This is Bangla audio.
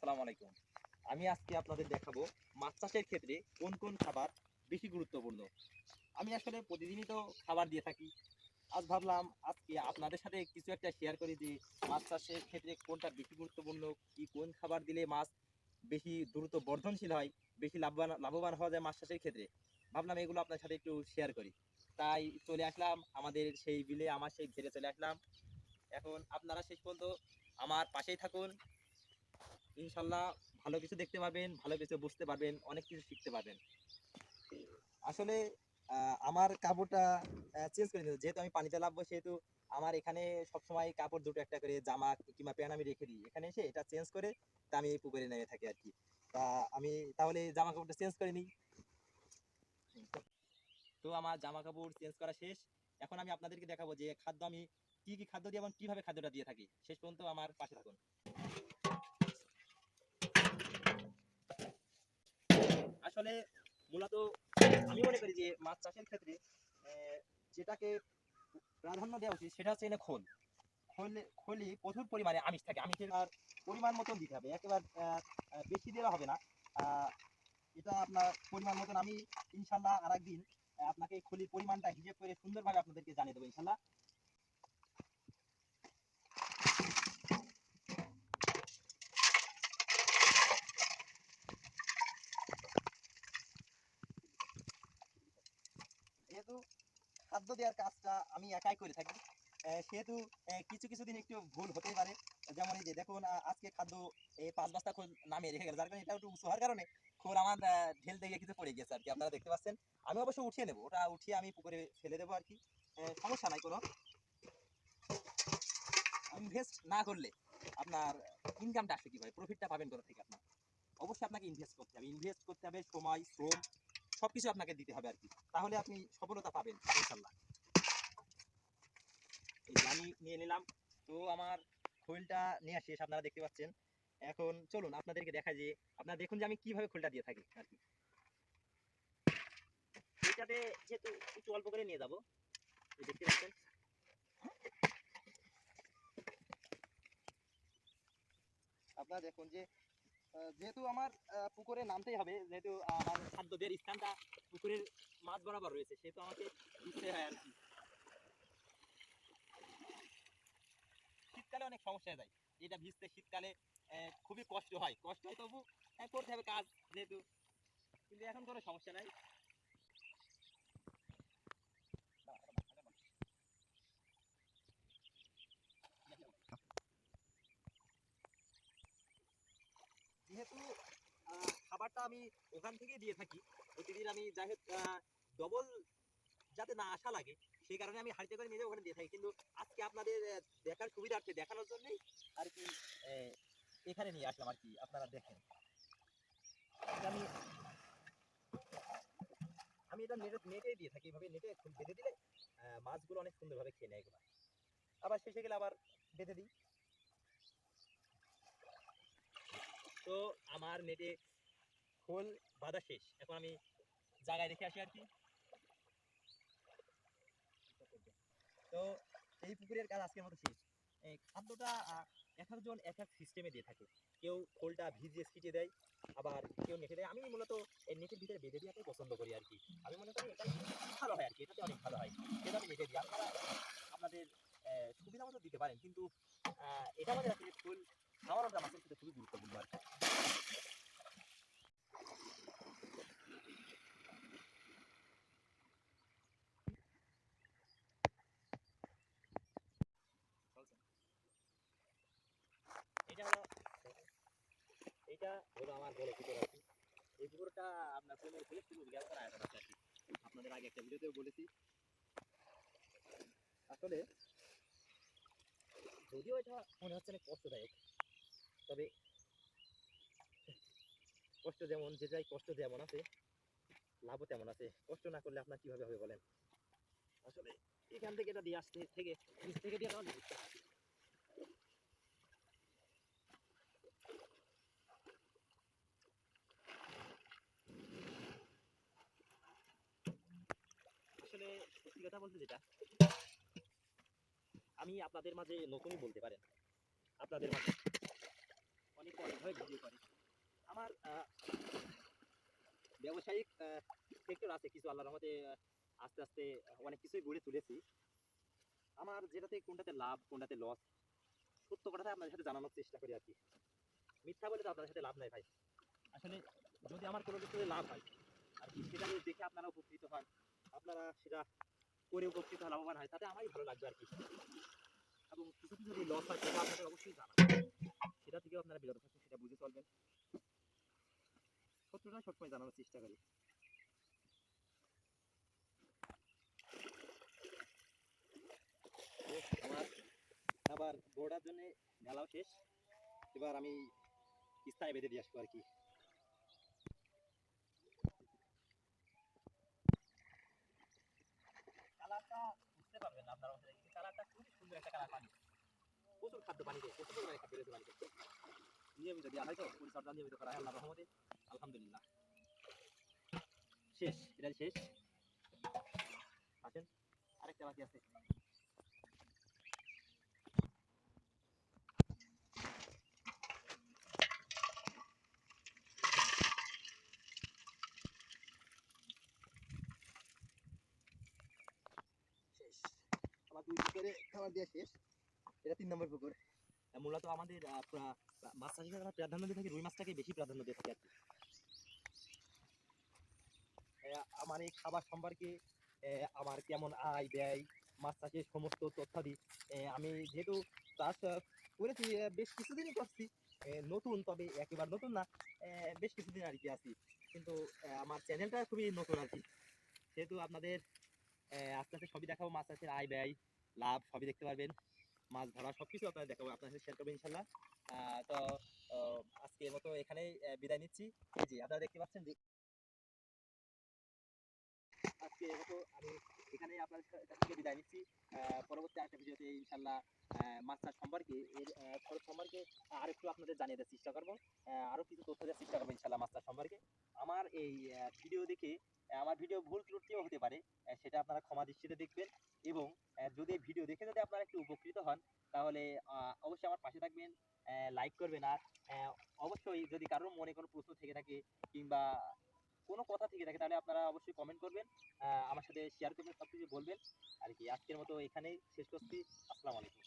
আসসালামু আলাইকুম। আমি আজকে আপনাদের দেখাবো মাছ চাষের ক্ষেত্রে কোন কোন খাবার বেশি গুরুত্বপূর্ণ। আমি আসলে প্রতিদিনই তো খাবার দিয়ে থাকি। আজ ভাবলাম আজকে আপনাদের সাথে কিছু একটা শেয়ার করি যে মাছ চাষের ক্ষেত্রে কোনটা বেশি গুরুত্বপূর্ণ, কি কোন খাবার দিলে মাছ বেশি দ্রুত বর্ধনশীল হয়, বেশি লাভবান হওয়া যায় মাছ চাষের ক্ষেত্রে। ভাবলাম এগুলো আপনার সাথে একটু শেয়ার করি। তাই চলে আসলাম আমাদের সেই বিলে, আমার সেই ঘেরে চলে আসলাম। এখন আপনারা শেষ পর্যন্ত আমার পাশেই থাকুন। ইনশাল্লাহ ভালো কিছু দেখতে পারবেন, ভালো কিছু বুঝতে পারবেন, অনেক কিছু শিখতে পারবেন। আসলে আমার কাপড়টা চেঞ্জ করে নিতে, যেহেতু আমি পানিতে নামবো সেহেতু আমার এখানে সবসময় কাপড় দুটো একটা করে জামা কিংবা প্যান্ট আমি রেখে দিই। এখানে এসে এটা চেঞ্জ করে তা আমি এই পুকুরে নেমে থাকি আর কি। তা আমি তাহলে জামা কাপড়টা চেঞ্জ করে নিই। তো আমার জামা কাপড় চেঞ্জ করা শেষ। এখন আমি আপনাদেরকে দেখাবো যে খাদ্য আমি কি কি খাদ্য দিই এবং কিভাবে খাদ্যটা দিয়ে থাকি। শেষ পর্যন্ত আমার পাশে থাকুন। আসলে মূলত আমি মনে করি যে মাছ চাষের ক্ষেত্রে যেটাকে প্রাধান্য দেওয়া উচিত সেটা হচ্ছে এনে খোল। খোলে প্রচুর পরিমাণে আমিষ থাকে, আমিষের আর পরিমাণ মতন দিতে হবে, একেবারে বেশি দেওয়া হবে না। আহ, এটা আপনার পরিমাণ মতন আমি ইনশাল্লাহ আর একদিন আপনাকে খলির পরিমাণটা হিসেব করে সুন্দরভাবে আপনাদেরকে জানিয়ে দেবো ইনশাল্লাহ। যেহেতু খাদ্য দেওয়ার কাজটা আমি একাই করে থাকি, সেহেতু কিছু কিছু দিন একটু ভুল হতেই পারে। যেমন এই যে দেখুন, আজকে খাদ্য এই 5 বস্তা খোল নামিয়ে রেখে গেল, যার কারণে এটা একটু উঁচু হওয়ার কারণে খোল আমার ঢেলতে গিয়ে কিছু পড়ে গেছে আর কি, আপনারা দেখতে পাচ্ছেন। আমি অবশ্য উঠিয়ে নেবো, ওটা উঠিয়ে আমি পুকুরে ফেলে দেবো আর কি। সমস্যা নাই কোনো। ইনভেস্ট না করলে আপনার ইনকামটা আসবে কিভাবে, প্রফিটটা পাবেন কোথা থেকে? আপনার অবশ্যই আপনাকে ইনভেস্ট করতে হবে, ইনভেস্ট করতে হবে, সময় শ্রম সবকিছু আপনাকে দিতে হবে আর কি, তাহলে আপনি সফলতা পাবেন ইনশাল্লাহ। এই যে আমি নিয়ে নিলাম, তো আমার খোলটা নেওয়া শেষ, আপনারা দেখতে পাচ্ছেন। এখন চলুন আপনাদেরকে দেখাই যে, আপনারা দেখুন যে আমি কিভাবে খোলটা দিয়ে থাকি আর কি। এটাতে যেহেতু একটু অল্প করে নিয়ে যাবো, দেখতে পাচ্ছেন। আপনারা দেখুন যে যেহেতু আমার পুকুরে নামতেই হবে, যেহেতু আমার খাদ্য দেওয়ার স্থানটা পুকুরের মাঝ বরাবর রয়েছে, সেহেতু আমাকে দিতে হয় আর কি। শীতকালে অনেক সমস্যা হয়ে যায়, এটা ভিজতে শীতকালে খুবই কষ্ট হয়, তবু করতে হবে কাজ যেহেতু, কিন্তু এখন কোনো সমস্যা নাই। যেহেতু খাবারটা আমি ওখান থেকেই দিয়ে থাকি প্রতিদিন, আমি যাই হোক ডবল যাতে না আসা লাগে সেই কারণে আমি হাঁড়িতে করে নিয়ে যাই, ওখানে দিয়ে থাকি। কিন্তু আজকে আপনাদের দেখার সুবিধার্থে দেখানোর জন্যই আর কি এখানে নিয়ে আসলাম আর কি, আপনারা দেখেন। আমি আমি এটা নেটেই দিয়ে থাকি, এইভাবে নেটে বেঁধে দিলে মাছগুলো অনেক সুন্দরভাবে খেয়ে নেয় এগুলো। আবার শেষে গেলে আবার বেঁধে দিই। তো আমার নেটে খোল বাঁধা শেষ, এখন আমি জায়গায় রেখে আসি আর কি। তো এই পুকুরের কাজ আজকের মতো শেষ। এই খাদ্যটা এক একজন এক এক সিস্টেমে দিয়ে থাকে, কেউ খোলটা ভিজিয়ে ছিটিয়ে দেয়, আবার কেউ নেটে দেয়। আমি মূলত এই নেটের ভিতরে বেঁধে দেওয়াটাই পছন্দ করি আর কি। আমি মনে করি এটাই ভালো হয় আর কি, এটাতে অনেক ভালো হয়, সেটা আমি নেটে দিই। আপনারা আপনাদের সুবিধা মতো দিতে পারেন, কিন্তু এটা আমাদের আসলে খোল খাওয়ানোটা মাছের ক্ষেত্রে খুবই গুরুত্বপূর্ণ আর কি। এটা হলো এইটা হলো আমার বড় পুকুর আর কি। এই পুকুরটা আপনার প্রেমের থেকে 3 বিঘা মতো আয়তন আছে আর কি, আপনাদের আগে একটা ভিডিওতেও বলেছি। আসলে যদিও এটা মনে হচ্ছে অনেক কষ্টদায়ক, তবে কষ্ট যেমন যে যাই, কষ্ট যেমন আছে লাভও তেমন আছে। কষ্ট না করলে আপনার কিভাবে হবে বলেন? আসলে এখান থেকে এটা দিয়ে আসতে থেকে নিচ থেকে দিয়ে দেওয়া যায়। আসলে সত্যি কথা বলতে যেটা, আমি আপনাদের মাঝে নতুনই বলতে পারেন, আপনাদের মাঝে অনেক কিভাবে ভিডিও করে। আমার ব্যবসায়িক সেক্টর আছে কিছু, আল্লাহর রহমতে আস্তে আস্তে অনেক কিছুই গড়ে তুলেছি। আমার যেটাতে কোনটাতে লাভ কোনটাতে লস, সত্য কথাটা আপনাদের সাথে জানানোর চেষ্টা করি আর কি। মিথ্যা বলে তো আপনাদের সাথে লাভ নাই ভাই। আসলে যদি আমার কোনো কিছুতে লাভ হয় আর কি, সেটা যদি দেখে আপনারা উপকৃত হন, আপনারা সেটা করে উপকৃত হন, লাভবান হয়, তাতে আমারই ভালো লাগবে আর কি। এবং কিছুতে যদি লস হয় সেটা আপনাদের অবশ্যই জানাবেন, সেটা থেকেও আপনারা বিরত থাকুন, সেটা বুঝে চলবেন। সত্যটা সবসময় জানানোর চেষ্টা করি। তো আমার আবার বোর্ডার জন্য ঢালাও শেষ, এবার আমি স্থানে বেঁধে দিয়ে আসবো আর কি। কালারটা বুঝতে পারবেন না আপনারা, কালারটা খুবই সুন্দর একটা কালার। পানি প্রচুর খাদ্য, পানিতে প্রচুর পরিমাণে খাদ্য রয়েছে পানিতে। নিয়মিত দেওয়া হয় তো, পরিচর্যা নিয়মিত করা হয় আল্লাহর রহমতে, আলহামদুলিল্লাহ। শেষ, এটা শেষ। আসেন, আরেকটা বাকি আছে। শেষ, আমার 2 পুকুরে খাবার দেওয়া শেষ। এটা 3 নম্বর পুকুর। মূলত আমাদের মাছ চাষে আমরা প্রাধান্য দিয়ে থাকি, রুই মাছটাকে বেশি প্রাধান্য দিয়ে থাকি আর কি। আমার এই খাবার সম্পর্কে আমার কেমন আয় ব্যয়, মাছ চাষের সমস্ত তথ্যাদি, আমি যেহেতু চাষ করেছি, বেশ কিছুদিনই করছি, নতুন, তবে একেবারে নতুন না, বেশ কিছুদিন আর কি আছি, কিন্তু আমার চ্যানেলটা খুবই নতুন আর কি। সেহেতু আপনাদের আস্তে আস্তে সবই দেখাবো, মাছ চাষের আয় ব্যয় লাভ সবই দেখতে পারবেন, মাছ ধরা সবকিছু আপনাদের দেখাবো, আপনার সাথে শেয়ার করবো ইনশাল্লাহ। তো আজকের মতো এখানেই বিদায় নিচ্ছি। এই যে আপনারা দেখতে পাচ্ছেন যে আজকে মতো আমি এখানে আপনার কাছ থেকে বিদায় নিচ্ছি। পরবর্তী আরেকটা ভিডিওতে ইনশাল্লাহ মাছ চাষ সম্পর্কে, এর খরচ সম্পর্কে আর একটু আপনাদের জানিয়ে দেওয়ার চেষ্টা করবো, আরো কিছু তথ্য দেওয়ার চেষ্টা করবো ইনশাল্লাহ মাছ চাষ সম্পর্কে। আমার এই ভিডিও দেখে আমার ভিডিও ভুল ত্রুটিও হতে পারে, সেটা আপনারা ক্ষমা দৃষ্টিতে দেখবেন। এবং যদি এই ভিডিও দেখে যদি আপনারা একটু উপকৃত হন, তাহলে অবশ্যই আমার পাশে থাকবেন, লাইক করবেন। আর অবশ্যই যদি কারোর মনে কোনো প্রশ্ন থেকে থাকে কিংবা কোনো কথা থেকে থাকে, তাহলে আপনারা অবশ্যই কমেন্ট করবেন, আমার সাথে শেয়ার করবেন, সবকিছু বলবেন আর কি। আজকের মতো এখানেই শেষ করছি। আসসালামু আলাইকুম।